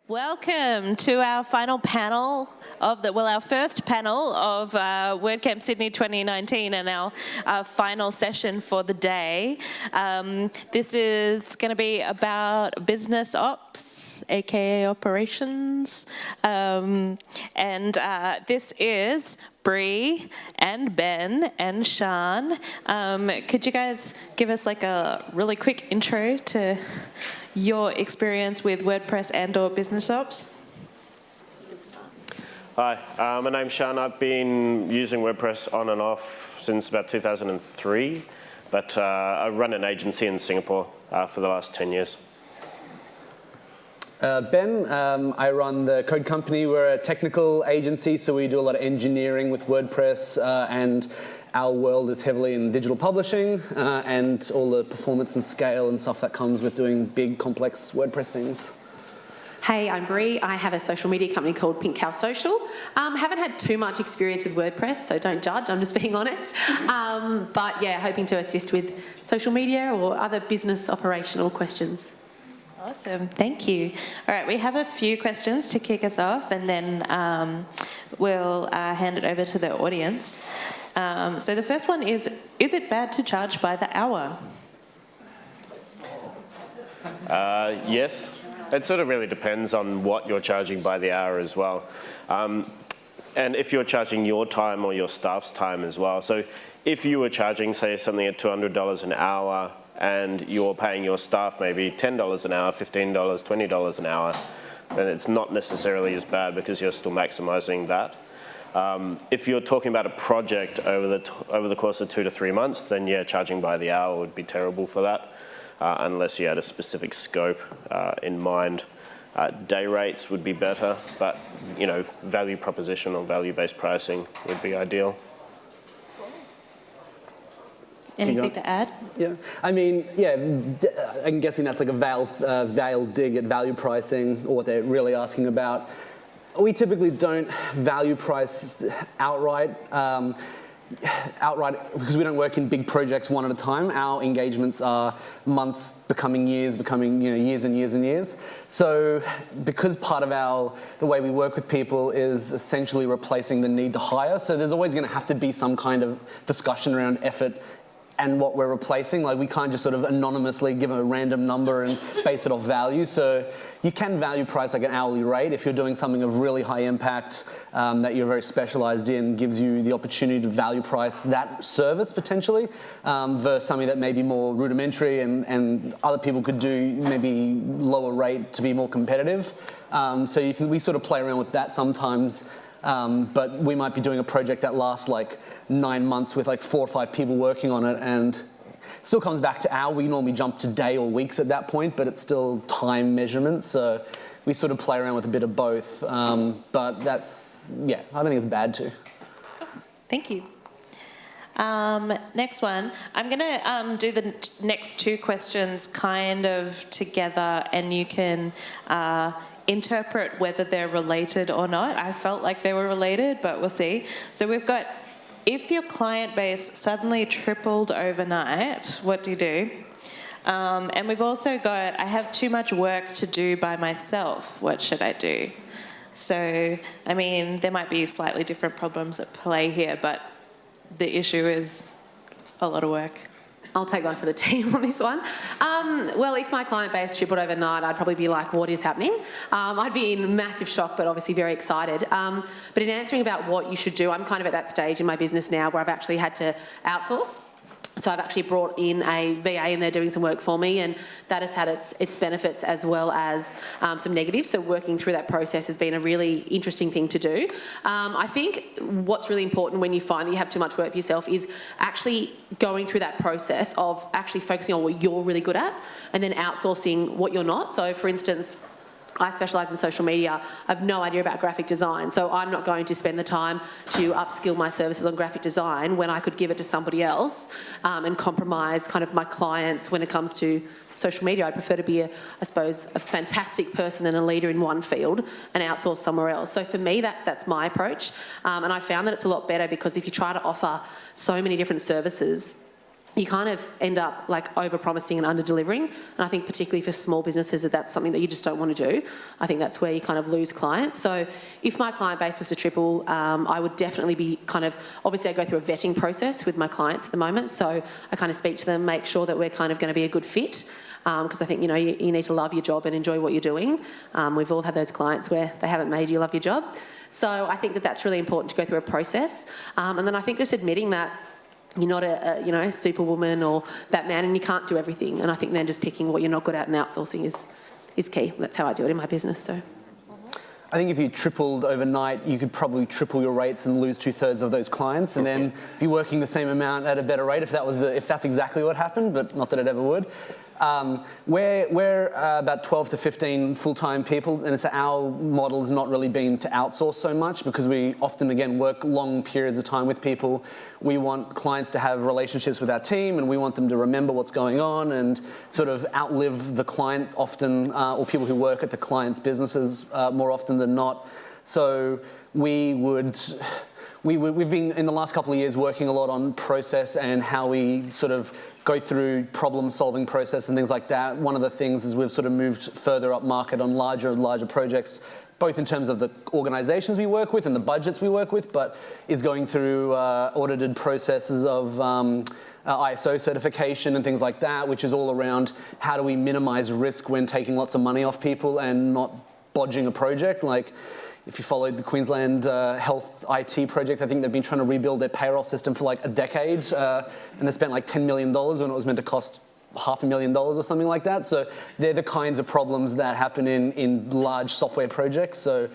Welcome to our final panel of our first panel of WordCamp Sydney 2019 and our final session for the day. This is going to be about business ops, aka operations, and this is Bree and Ben and Shaan. Could you guys give us like a really quick intro to your experience with WordPress and or business ops? Hi, my name's Shaan. I've been using WordPress on I since about 2003, but I run an agency in Singapore for the last 10 years. Ben, I run the Code Company. We're a technical agency, so we do a lot of engineering with WordPress, and our world is heavily in digital publishing and all the performance and scale and stuff that comes with doing big, complex WordPress things. Hey, I'm Bree. I have a social media company called Pink Cow Social. Haven't had too much experience with WordPress, so don't judge, I'm just being honest. But yeah, hoping to assist with social media or other business operational questions. Awesome, thank you. All right, we have a few questions to kick us off, and then we'll hand it over to the audience. So the first one is it bad to charge by the hour? Yes. It sort of really depends on what you're charging by the hour as well. And if you're charging your time or your staff's time as well. So if you were charging, say, something at $200 an hour and you're paying your staff maybe $10 an hour, $15, $20 an hour, then it's not necessarily as bad because you're still maximizing that. If you're talking about a project over the course of 2 to 3 months, then yeah, charging by the hour would be terrible for that. Unless you had a specific scope in mind. Day rates would be better, but you know, value proposition or value-based pricing would be ideal. Anything to add? Yeah, I mean, yeah, I'm guessing that's like a veiled dig at value pricing, or what they're really asking about. We typically don't value price outright. Because we don't work in big projects one at a time. Our engagements are months becoming years, years and years and years. So because part of the way we work with people is essentially replacing the need to hire, so there's always going to have to be some kind of discussion around effort and what we're replacing. Like, we can't just sort of anonymously give a random number and base it off value. So you can value price like an hourly rate if you're doing something of really high impact that you're very specialized in, gives you the opportunity to value price that service potentially versus something that may be more rudimentary and other people could do maybe lower rate to be more competitive. So we sort of play around with that sometimes. But we might be doing a project that lasts like 9 months with like 4 or 5 people working on it, and it still comes back to hour. We normally jump to day or weeks at that point, but it's still time measurements. So we sort of play around with a bit of both. But that's, yeah, I don't think it's bad to. Thank you. Next one. I'm going to do the next 2 questions kind of together, and you can interpret whether they're related or not. I felt like they were related, but we'll see. So we've got, if your client base suddenly tripled overnight, what do you do? And we've also got, I have too much work to do by myself, what should I do? So, I mean, there might be slightly different problems at play here, but the issue is a lot of work. I'll take one for the team on this one. Well, if my client base tripled overnight, I'd probably be like, what is happening? I'd be in massive shock, but obviously very excited. But in answering about what you should do, I'm kind of at that stage in my business now where I've actually had to outsource. So I've actually brought in a VA and they're doing some work for me, and that has had its benefits as well as some negatives. So working through that process has been a really interesting thing to do. I think what's really important when you find that you have too much work for yourself is actually going through that process of actually focusing on what you're really good at and then outsourcing what you're not. So for instance, I specialise in social media. I have no idea about graphic design, so I'm not going to spend the time to upskill my services on graphic design when I could give it to somebody else and compromise kind of my clients when it comes to social media. I'd prefer to be, I suppose, a fantastic person and a leader in one field and outsource somewhere else. So for me, that's my approach. And I found that it's a lot better because if you try to offer so many different services, you kind of end up like over-promising and under-delivering. And I think particularly for small businesses that's something that you just don't want to do. I think that's where you kind of lose clients. So if my client base was to triple, I would definitely be obviously I go through a vetting process with my clients at the moment. So I kind of speak to them, make sure that we're kind of going to be a good fit. Because I think, you need to love your job and enjoy what you're doing. We've all had those clients where they haven't made you love your job. So I think that that's really important to go through a process. And then I think just admitting that you're not a superwoman or Batman and you can't do everything. And I think then just picking what you're not good at and outsourcing is key. That's how I do it in my business. So. I think if you tripled overnight, you could probably triple your rates and lose 2/3 of those clients, and then be working the same amount at a better rate if that's exactly what happened, but not that it ever would. We're about 12 to 15 full-time people, and our model has not really been to outsource so much because we often, again, work long periods of time with people. We want clients to have relationships with our team, and we want them to remember what's going on and sort of outlive the client often, or people who work at the client's businesses more often than not. So we've been, in the last couple of years, working a lot on process and how we sort of go through problem-solving process and things like that. One of the things is we've sort of moved further up market on larger and larger projects, both in terms of the organizations we work with and the budgets we work with, but is going through audited processes of ISO certification and things like that, which is all around how do we minimize risk when taking lots of money off people and not bodging a project. Like, if you followed the Queensland Health IT project, I think they've been trying to rebuild their payroll system for like a decade, and they spent like $10 million when it was meant to cost $500,000 or something like that. So they're the kinds of problems that happen in large software projects. So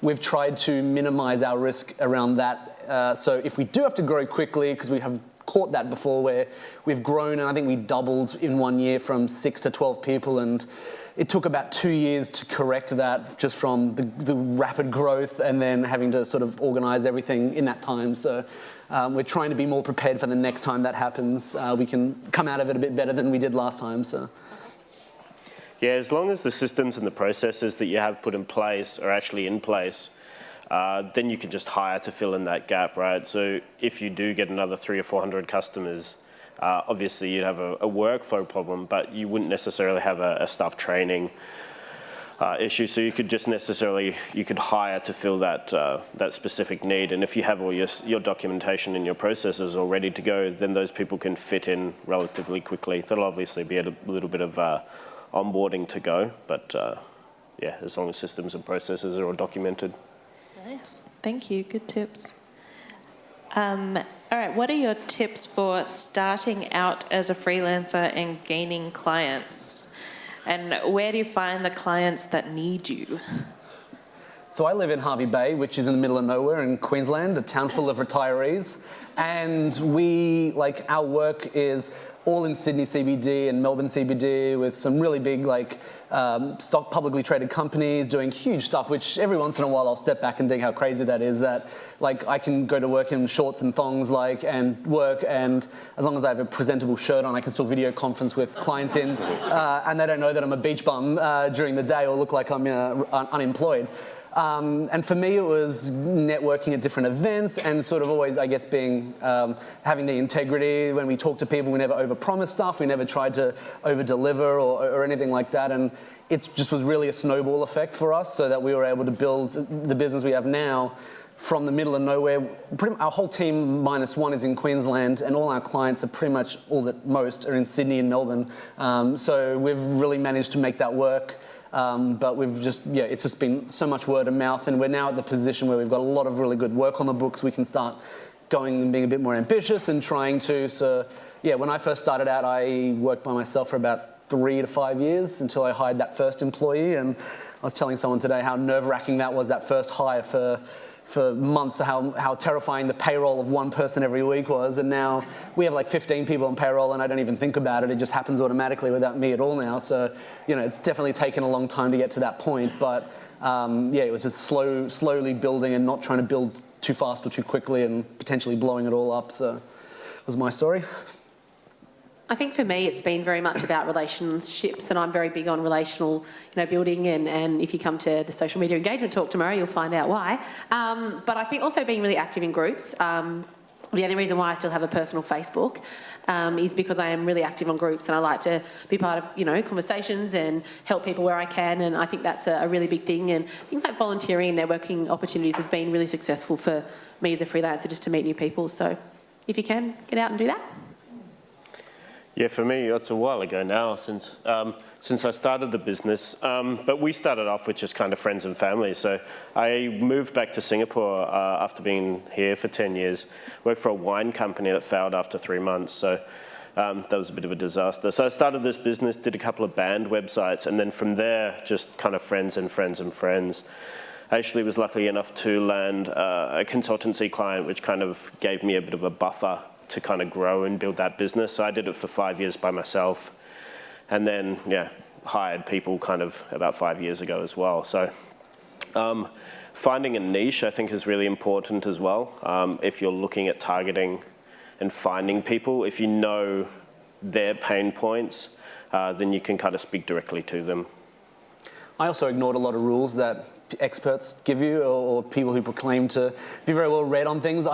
we've tried to minimize our risk around that. So if we do have to grow quickly, because we have caught that before where we've grown, and I think we doubled in 1 year from 6 to 12 people, and it took about 2 years to correct that just from the rapid growth and then having to sort of organise everything in that time. So we're trying to be more prepared for the next time that happens. We can come out of it a bit better than we did last time. So. Yeah, as long as the systems and the processes that you have put in place are actually in place, then you can just hire to fill in that gap, right? So if you do get another 300 or 400 customers, obviously you'd have a workflow problem, but you wouldn't necessarily have a staff training issue. So you could just you could hire to fill that specific need. And if you have all your documentation and your processes all ready to go, then those people can fit in relatively quickly. There'll obviously be a little bit of onboarding to go, but yeah, as long as systems and processes are all documented. Nice, thank you, good tips. All right, what are your tips for starting out as a freelancer and gaining clients? And where do you find the clients that need you? So I live in Hervey Bay, which is in the middle of nowhere in Queensland, a town full of retirees. And our work is all in Sydney CBD and Melbourne CBD with some really big stock publicly traded companies doing huge stuff, which every once in a while I'll step back and think how crazy that is, that I can go to work in shorts and thongs and work, and as long as I have a presentable shirt on, I can still video conference with clients and they don't know that I'm a beach bum during the day or look like I'm unemployed. And for me, it was networking at different events and sort of always, I guess, having the integrity. When we talk to people, we never overpromise stuff. We never tried to over-deliver or anything like that. And it just was really a snowball effect for us so that we were able to build the business we have now from the middle of nowhere. Our whole team -1 is in Queensland, and all our clients are pretty much, most are in Sydney and Melbourne. So we've really managed to make that work. But it's just been so much word of mouth, and we're now at the position where we've got a lot of really good work on the books. We can start going and being a bit more ambitious and trying to. So yeah, when I first started out, I worked by myself for about 3 to 5 years until I hired that first employee. And I was telling someone today how nerve-wracking that was, that first hire for months, how terrifying the payroll of one person every week was. And now we have 15 people on payroll, and I don't even think about it. It just happens automatically without me at all now. So, it's definitely taken a long time to get to that point. But it was just slowly building and not trying to build too fast or too quickly and potentially blowing it all up. So that was my story. I think for me, it's been very much about relationships, and I'm very big on relational, building. And if you come to the social media engagement talk tomorrow, you'll find out why. But I think also being really active in groups. The only reason why I still have a personal Facebook is because I am really active on groups and I like to be part of, conversations and help people where I can, and I think that's a really big thing. And things like volunteering and networking opportunities have been really successful for me as a freelancer, just to meet new people. So if you can, get out and do that. Yeah, for me, it's a while ago now since I started the business, but we started off with just kind of friends and family. So I moved back to Singapore after being here for 10 years, worked for a wine company that failed after 3 months. So that was a bit of a disaster. So I started this business, did a couple of band websites, and then from there, just kind of friends and friends and friends. I actually was lucky enough to land a consultancy client, which kind of gave me a bit of a buffer to kind of grow and build that business. So I did it for 5 years by myself. And then, hired people kind of about 5 years ago as well. So finding a niche, I think, is really important as well. If you're looking at targeting and finding people, if you know their pain points, then you can kind of speak directly to them. I also ignored a lot of rules that experts give you, or people who proclaim to be very well read on things.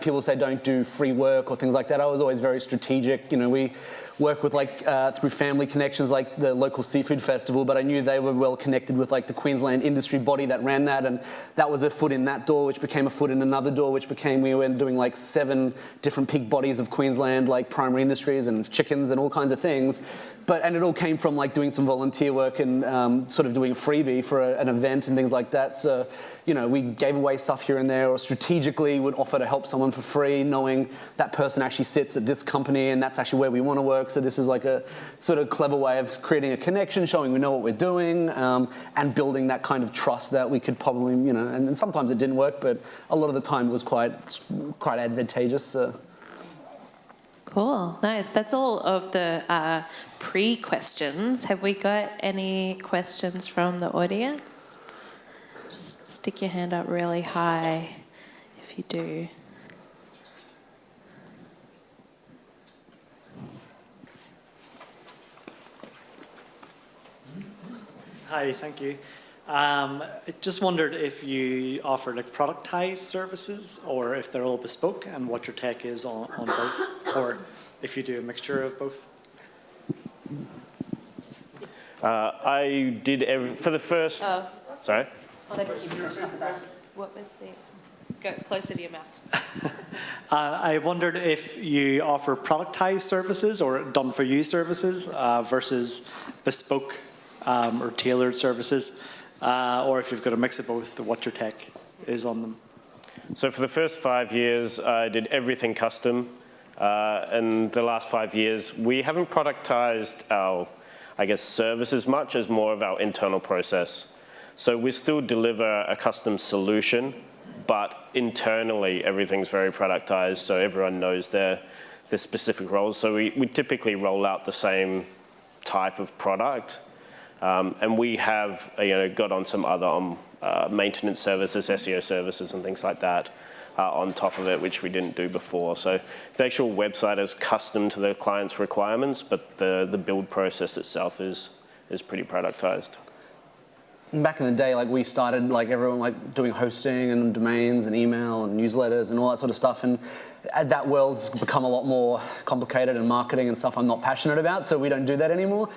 People say don't do free work or things like that. I was always very strategic. We work with through family connections, like the local seafood festival, but I knew they were well connected with the Queensland industry body that ran that, and that was a foot in that door, which became a foot in another door, which became, we were doing 7 different peak bodies of Queensland, primary industries and chickens and all kinds of things. And it all came from doing some volunteer work and sort of doing a freebie for an event and things like that. So, we gave away stuff here and there, or strategically would offer to help someone for free, knowing that person actually sits at this company and that's actually where we want to work. So this is a sort of clever way of creating a connection, showing we know what we're doing, and building that kind of trust that we could probably, and sometimes it didn't work, but a lot of the time it was quite advantageous. So. Cool, nice. That's all of the pre-questions. Have we got any questions from the audience? Just stick your hand up really high if you do. Hi, thank you. I just wondered if you offer productized services, or if they're all bespoke, and what your tech is on both, or if you do a mixture of both. I did for the first. Sorry. What was the? Go closer to your mouth. I wondered if you offer productized services or done-for-you services versus bespoke or tailored services. Or if you've got a mix of both, what your tech is on them. So for the first 5 years, I did everything custom. And the last 5 years, we haven't productized our, service as much as more of our internal process. So we still deliver a custom solution, but internally, everything's very productized, so everyone knows their specific roles. So we typically roll out the same type of product. And we have, got on some other maintenance services, SEO services and things like that on top of it, which we didn't do before. So the actual website is custom to the client's requirements, but the build process itself is pretty productized. Back in the day, we started, everyone, doing hosting and domains and email and newsletters and all that sort of stuff. And that world's become a lot more complicated, and marketing and stuff I'm not passionate about, so we don't do that anymore.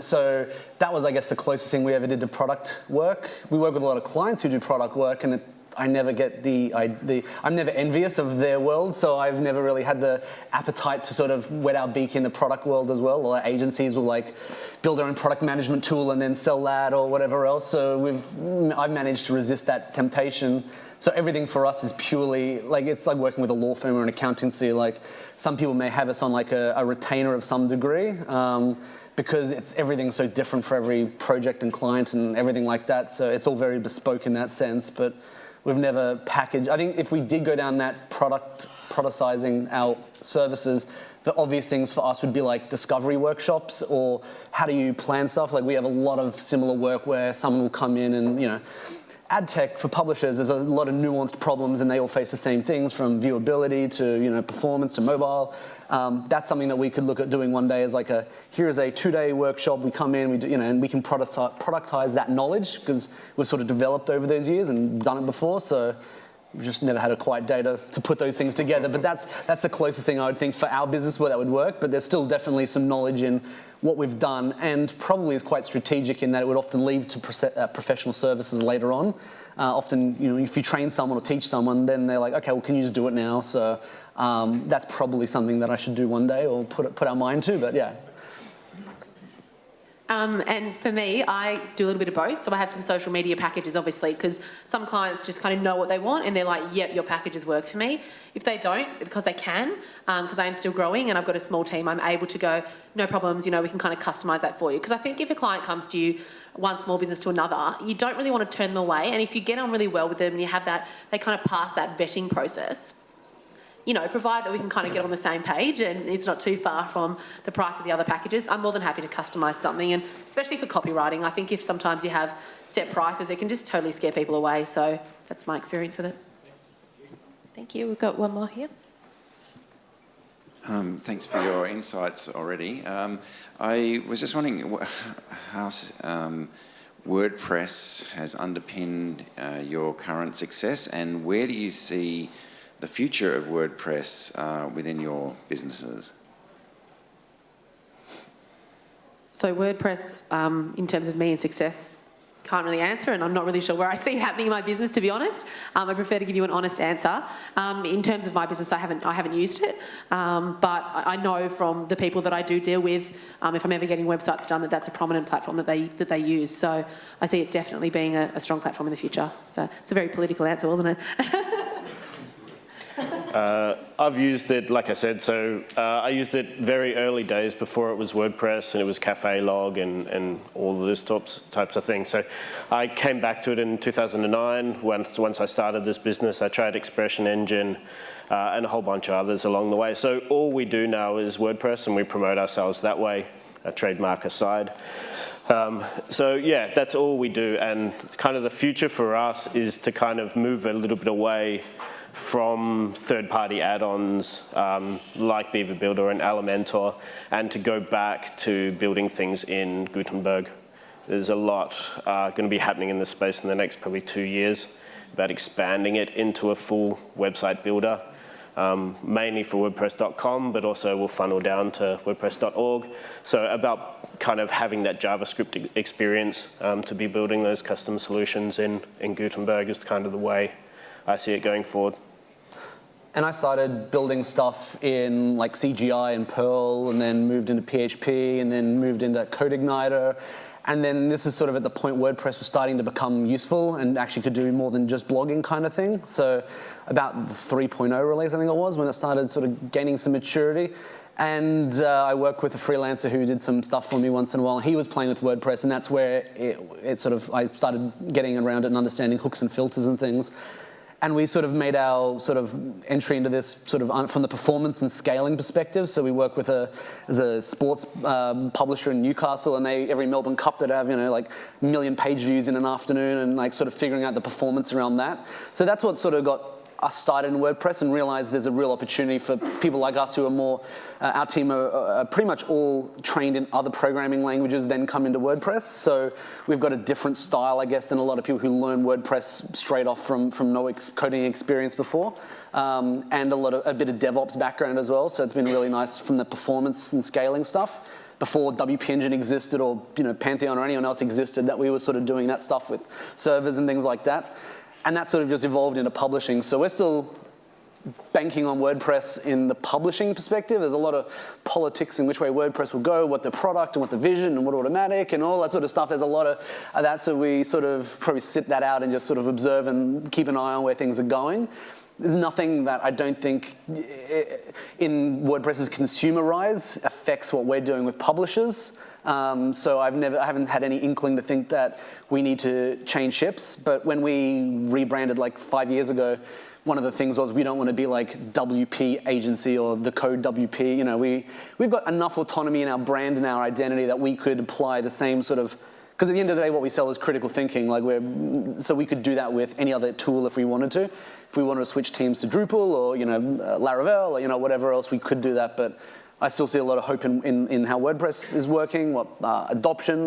So that was, the closest thing we ever did to product work. We work with a lot of clients who do product work, and I never get I'm never envious of their world, so I've never really had the appetite to sort of wet our beak in the product world as well. A lot of agencies will build their own product management tool and then sell that or whatever else. So I've managed to resist that temptation. So everything for us is purely, it's like working with a law firm or an accountancy. Some people may have us on a retainer of some degree, because everything's so different for every project and client and everything like that. So it's all very bespoke in that sense, but we've never packaged. I think if we did go down that productizing our services, the obvious things for us would be discovery workshops, or how do you plan stuff. We have a lot of similar work where someone will come in and, ad tech for publishers, there's a lot of nuanced problems, and they all face the same things, from viewability to performance to mobile. That's something that we could look at doing one day as here's a 2-day workshop. We come in, we do, and we can productize that knowledge, because we've sort of developed over those years and done it before. So We've just never had a quiet day to put those things together. But that's the closest thing I would think for our business where that would work. But there's still definitely some knowledge in what we've done, and probably is quite strategic in that it would often lead to professional services later on. Often, if you train someone or teach someone, then they're like, okay, well, can you just do it now? So that's probably something that I should do one day, or put our mind to. But yeah. And for me, I do a little bit of both. So I have some social media packages, obviously, because some clients just kind of know what they want and they're like, yep, your packages work for me. If they don't, because they can, because I am still growing and I've got a small team, I'm able to go, no problems, we can kind of customise that for you. Because I think if a client comes to you, one small business to another, you don't really want to turn them away. And if you get on really well with them and you have that, they kind of pass that vetting process, provided that we can kind of get on the same page and it's not too far from the price of the other packages, I'm more than happy to customise something. And especially for copywriting, I think if sometimes you have set prices, it can just totally scare people away. So that's my experience with it. Thank you. We've got one more here. Thanks for your insights already. I was just wondering how WordPress has underpinned your current success, and where do you see the future of WordPress within your businesses? So WordPress, in terms of me and success, can't really answer, and I'm not really sure where I see it happening in my business, to be honest. I prefer to give you an honest answer. In terms of my business, I haven't used it, but I know from the people that I do deal with, if I'm ever getting websites done, that's a prominent platform that they use. So I see it definitely being a strong platform in the future. So it's a very political answer, wasn't it? I've used it, like I said, so I used it very early days before it was WordPress and it was Cafe Log and all of those types of things. So I came back to it in 2009 once I started this business. I tried Expression Engine and a whole bunch of others along the way. So all we do now is WordPress and we promote ourselves that way, a trademark aside. So yeah, that's all we do, and kind of the future for us is to kind of move a little bit away from third-party add-ons like Beaver Builder and Elementor, and to go back to building things in Gutenberg. There's a lot going to be happening in this space in the next probably 2 years about expanding it into a full website builder, mainly for WordPress.com, but also will funnel down to WordPress.org. So about kind of having that JavaScript experience to be building those custom solutions in Gutenberg is kind of the way I see it going forward. And I started building stuff in like CGI and Perl, and then moved into PHP, and then moved into CodeIgniter. And then this is sort of at the point WordPress was starting to become useful and actually could do more than just blogging kind of thing. So about the 3.0 release, I think it was, when it started sort of gaining some maturity. And I worked with a freelancer who did some stuff for me once in a while. He was playing with WordPress, and that's where I started getting around it and understanding hooks and filters and things. And we sort of made our sort of entry into this sort of from the performance and scaling perspective. So we work with a sports publisher in Newcastle, and every Melbourne Cup that have, like 1 million page views in an afternoon, and like sort of figuring out the performance around that. So that's what sort of got us started in WordPress, and realized there's a real opportunity for people like us who are more, our team are pretty much all trained in other programming languages, then come into WordPress. So we've got a different style, I guess, than a lot of people who learn WordPress straight off from no coding experience before, and a bit of DevOps background as well. So it's been really nice from the performance and scaling stuff. Before WP Engine existed, or Pantheon or anyone else existed, that we were sort of doing that stuff with servers and things like that. And that sort of just evolved into publishing. So we're still banking on WordPress in the publishing perspective. There's a lot of politics in which way WordPress will go, what the product and what the vision and what automatic and all that sort of stuff. There's a lot of that, so we sort of probably sit that out and just sort of observe and keep an eye on where things are going. There's nothing that I don't think in WordPress's consumer rise affects what we're doing with publishers. So I haven't had any inkling to think that we need to change ships. But when we rebranded like 5 years ago, one of the things was we don't want to be like WP agency or the code WP. We've got enough autonomy in our brand and our identity that we could apply the same sort of, because at the end of the day, what we sell is critical thinking. So we could do that with any other tool if we wanted to. If we wanted to switch teams to Drupal or Laravel or whatever else, we could do that. But I still see a lot of hope in how WordPress is working, adoption,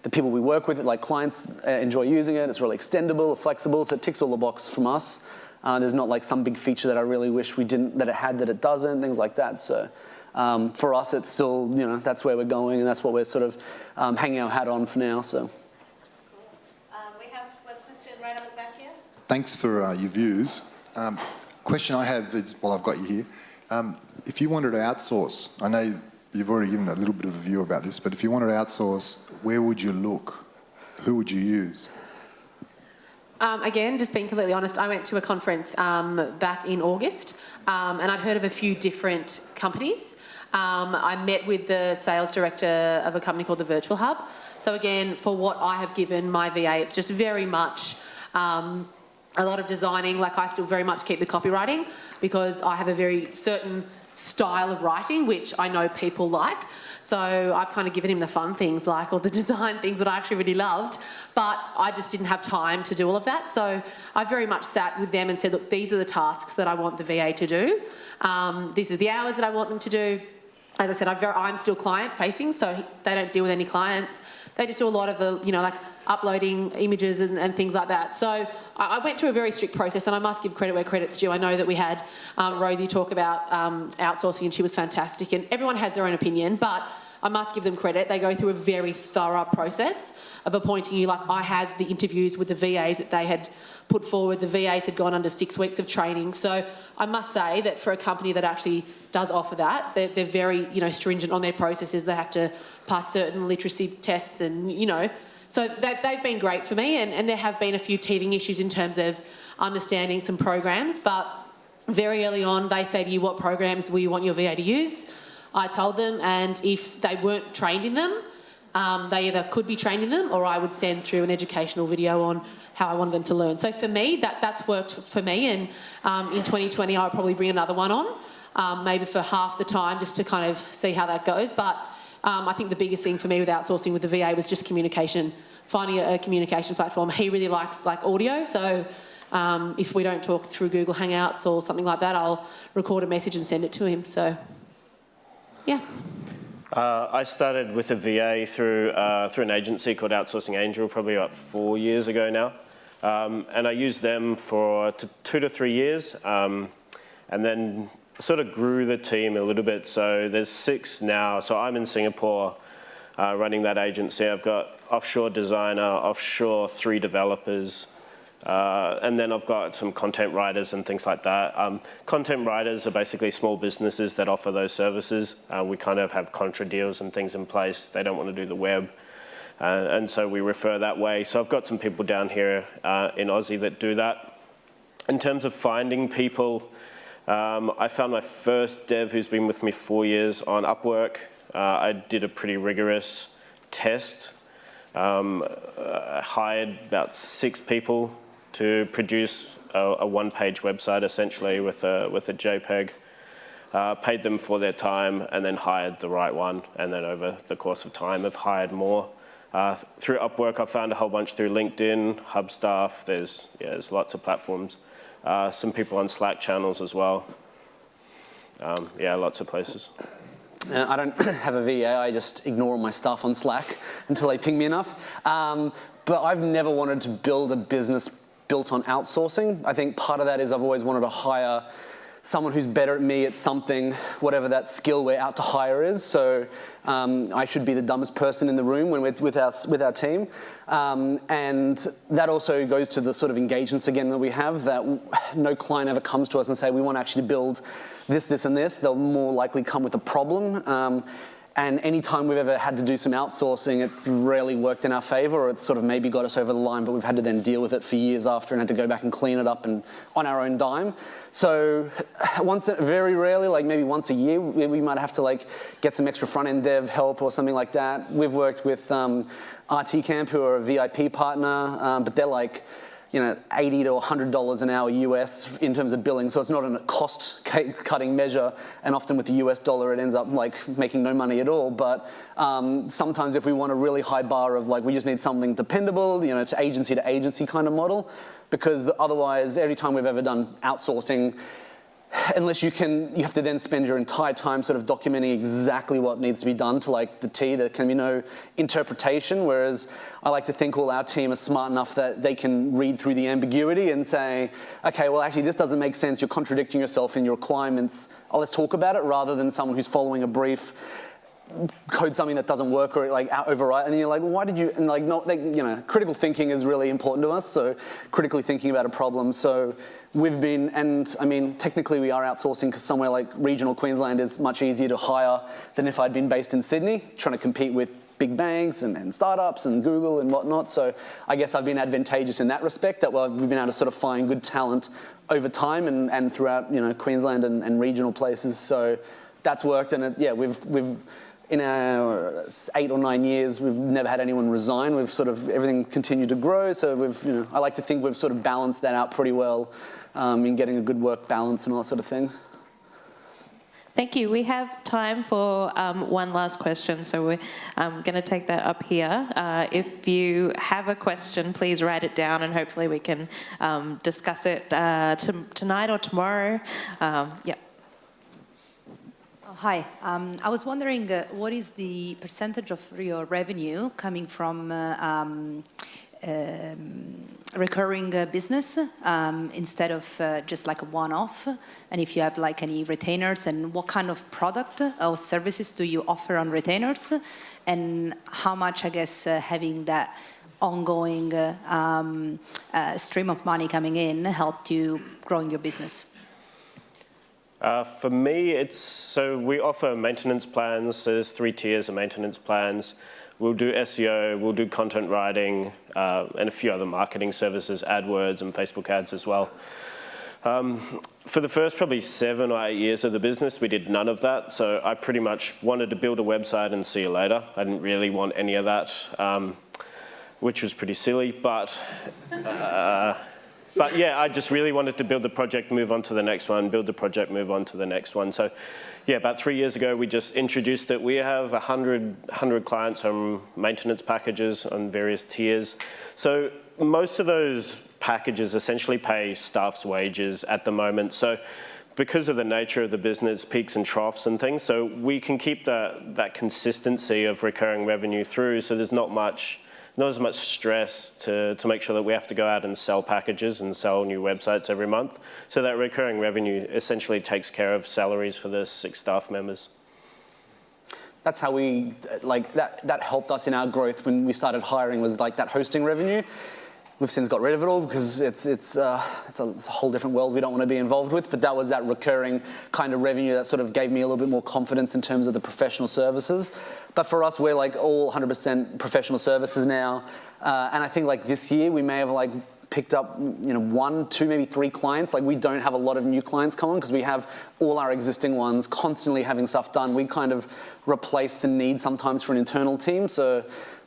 the people we work with, like clients enjoy using it. It's really extendable, flexible, so it ticks all the boxes from us. There's not like some big feature that I really wish we didn't, that it had, that it doesn't, things like that. So for us, it's still, that's where we're going, and that's what we're sort of hanging our hat on for now. So. We have one question right up the back here. Thanks for your views. Question I have is, while I've got you here, if you wanted to outsource, I know you've already given a little bit of a view about this, but if you wanted to outsource, where would you look? Who would you use? Again, just being completely honest, I went to a conference back in August and I'd heard of a few different companies. I met with the sales director of a company called the Virtual Hub. So again, for what I have given my VA, it's just very much a lot of designing. Like, I still very much keep the copywriting because I have a very certain style of writing which I know people like. So I've kind of given him the fun things, like all the design things that I actually really loved, but I just didn't have time to do all of that. So I very much sat with them and said, look, these are the tasks that I want the VA to do. These are the hours that I want them to do. As I said, I'm still client facing, so they don't deal with any clients. They just do a lot of the, like uploading images and things like that. So I went through a very strict process, and I must give credit where credit's due. I know that we had Rosie talk about outsourcing, and she was fantastic, and everyone has their own opinion, but I must give them credit. They go through a very thorough process of appointing you. Like, I had the interviews with the VAs that they had put forward. The VAs had gone under 6 weeks of training. So I must say that for a company that actually does offer that, they're very, stringent on their processes. They have to pass certain literacy tests and, So they've been great for me, and there have been a few teething issues in terms of understanding some programs, but very early on they say to you, what programs will you want your VA to use? I told them, and if they weren't trained in them, they either could be trained in them, or I would send through an educational video on how I wanted them to learn. So for me, that's worked for me, and in 2020 I'll probably bring another one on, maybe for half the time, just to kind of see how that goes. But I think the biggest thing for me with outsourcing with the VA was just communication, finding a communication platform. He really likes audio, so if we don't talk through Google Hangouts or something like that, I'll record a message and send it to him. So, yeah. I started with a VA through an agency called Outsourcing Angel probably about 4 years ago now. And I used them for 2 to 3 years, and then sort of grew the team a little bit. So there's 6 now. So I'm in Singapore running that agency. I've got offshore designer, offshore 3 developers, and then I've got some content writers and things like that. Content writers are basically small businesses that offer those services. We kind of have contra deals and things in place. They don't want to do the web. And so we refer that way. So I've got some people down here in Aussie that do that. In terms of finding people, I found my first dev who's been with me 4 years on Upwork. I did a pretty rigorous test. Hired about 6 people to produce a one-page website, essentially, with a JPEG. Paid them for their time, and then hired the right one. And then over the course of time, I've hired more. Through Upwork, I found a whole bunch through LinkedIn, Hubstaff. There's lots of platforms. Some people on Slack channels as well. Lots of places. I don't have a VA, I just ignore all my stuff on Slack until they ping me enough. But I've never wanted to build a business built on outsourcing. I think part of that is I've always wanted to hire someone who's better at me at something, whatever that skill we're out to hire is. So I should be the dumbest person in the room when we're with our team. And that also goes to the sort of engagements again that we have, that no client ever comes to us and say, we want to actually build this, this, and this. They'll more likely come with a problem. And any time we've ever had to do some outsourcing, it's rarely worked in our favor, or it's sort of maybe got us over the line, but we've had to then deal with it for years after and had to go back and clean it up and on our own dime. So very rarely, like maybe once a year, we might have to get some extra front-end dev help or something like that. We've worked with RT Camp, who are a VIP partner, but they're $80 to $100 an hour US in terms of billing, so it's not a cost-cutting measure, and often with the US dollar it ends up making no money at all. But sometimes if we want a really high bar of we just need something dependable, it's agency to agency kind of model, because otherwise every time we've ever done outsourcing, unless you have to then spend your entire time sort of documenting exactly what needs to be done to like the T. There can be no interpretation, whereas I like to think all our team are smart enough that they can read through the ambiguity and say, okay, well actually this doesn't make sense, you're contradicting yourself in your requirements, let's talk about it, rather than someone who's following a brief, code something that doesn't work or like overwrite, and you're like, well, why did you? And like, no, critical thinking is really important to us. So critically thinking about a problem. So we've been, and I mean, technically we are outsourcing because somewhere like regional Queensland is much easier to hire than if I'd been based in Sydney, trying to compete with big banks and startups and Google and whatnot. So I guess I've been advantageous in that respect, that we've been able to sort of find good talent over time and throughout Queensland and regional places. So that's worked, and we've in our 8 or 9 years, we've never had anyone resign. We've sort of, everything's continued to grow. So I like to think we've sort of balanced that out pretty well in getting a good work balance and all that sort of thing. Thank you. We have time for one last question, so we're going to take that up here. If you have a question, please write it down, and hopefully we can discuss it tonight or tomorrow. Yeah. Hi, I was wondering what is the percentage of your revenue coming from recurring business instead of just like a one-off, and if you have like any retainers, and what kind of product or services do you offer on retainers, and how much, I guess, having that ongoing stream of money coming in helped you growing your business? For me, so we offer maintenance plans. So there's 3 tiers of maintenance plans. We'll do SEO, we'll do content writing, and a few other marketing services, AdWords and Facebook ads as well. For the first probably 7 or 8 years of the business, we did none of that. So I pretty much wanted to build a website and see you later. I didn't really want any of that, which was pretty silly, but yeah, I just really wanted to build the project, move on to the next one, build the project, move on to the next one. So yeah, about 3 years ago, we just introduced it. We have 100 clients on maintenance packages on various tiers. So most of those packages essentially pay staff's wages at the moment. So because of the nature of the business, peaks and troughs and things, so we can keep that consistency of recurring revenue through, so there's not as much stress to make sure that we have to go out and sell packages and sell new websites every month. So that recurring revenue essentially takes care of salaries for the 6 staff members. That's how we, like, that helped us in our growth when we started hiring, was like that hosting revenue. We've since got rid of it all because it's a whole different world we don't want to be involved with, but that was that recurring kind of revenue that sort of gave me a little bit more confidence in terms of the professional services. But for us, we're like all 100% professional services now. And I think like this year, we may have like picked up 1, 2, maybe 3 clients. Like we don't have a lot of new clients come on because we have all our existing ones constantly having stuff done. We kind of replace the need sometimes for an internal team. So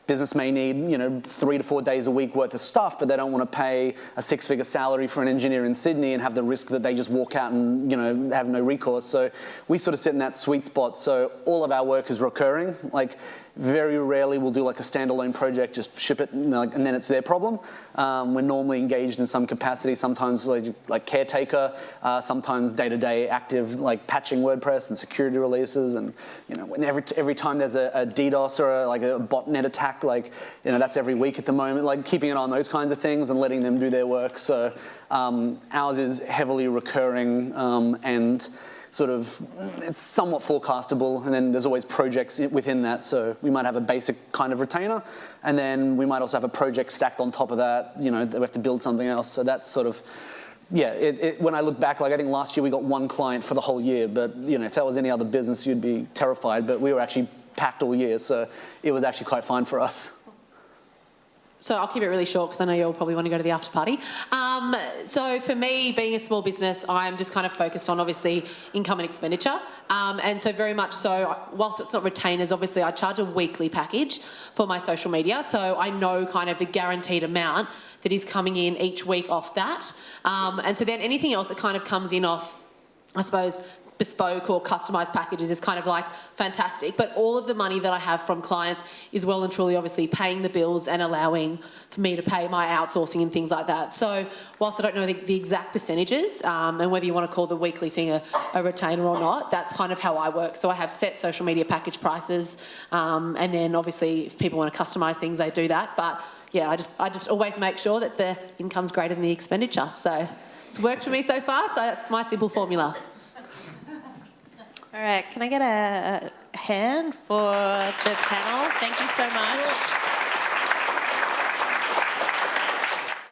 business may need 3 to 4 days a week worth of stuff, but they don't want to pay a 6-figure salary for an engineer in Sydney and have the risk that they just walk out and have no recourse. So we sort of sit in that sweet spot. So all of our work is recurring. Like very rarely we'll do like a standalone project, just ship it and then it's their problem. We're normally engaged in some capacity, sometimes like caretaker, sometimes day-to-day active, like patching WordPress and security releases, and every time there's a DDoS or like a botnet attack, like that's every week at the moment, like keeping it on those kinds of things and letting them do their work. So ours is heavily recurring and sort of, it's somewhat forecastable, and then there's always projects within that. So we might have a basic kind of retainer, and then we might also have a project stacked on top of that, that we have to build something else. So that's sort of, yeah, when I look back, like I think last year we got 1 client for the whole year, but if that was any other business, you'd be terrified, but we were actually packed all year, so it was actually quite fine for us. So I'll keep it really short because I know you'll probably want to go to the after party. So for me, being a small business, I'm just kind of focused on obviously income and expenditure. And so very much so, whilst it's not retainers, obviously I charge a weekly package for my social media. So I know kind of the guaranteed amount that is coming in each week off that. And so then anything else that kind of comes in off, I suppose, bespoke or customized packages is kind of like fantastic. But all of the money that I have from clients is well and truly obviously paying the bills and allowing for me to pay my outsourcing and things like that. So whilst I don't know the exact percentages, and whether you want to call the weekly thing a retainer or not, that's kind of how I work. So I have set social media package prices, and then obviously if people want to customise things, they do that. But yeah, I just always make sure that the income's greater than the expenditure. So it's worked for me so far, so that's my simple formula. All right, can I get a hand for the panel? Thank you so much.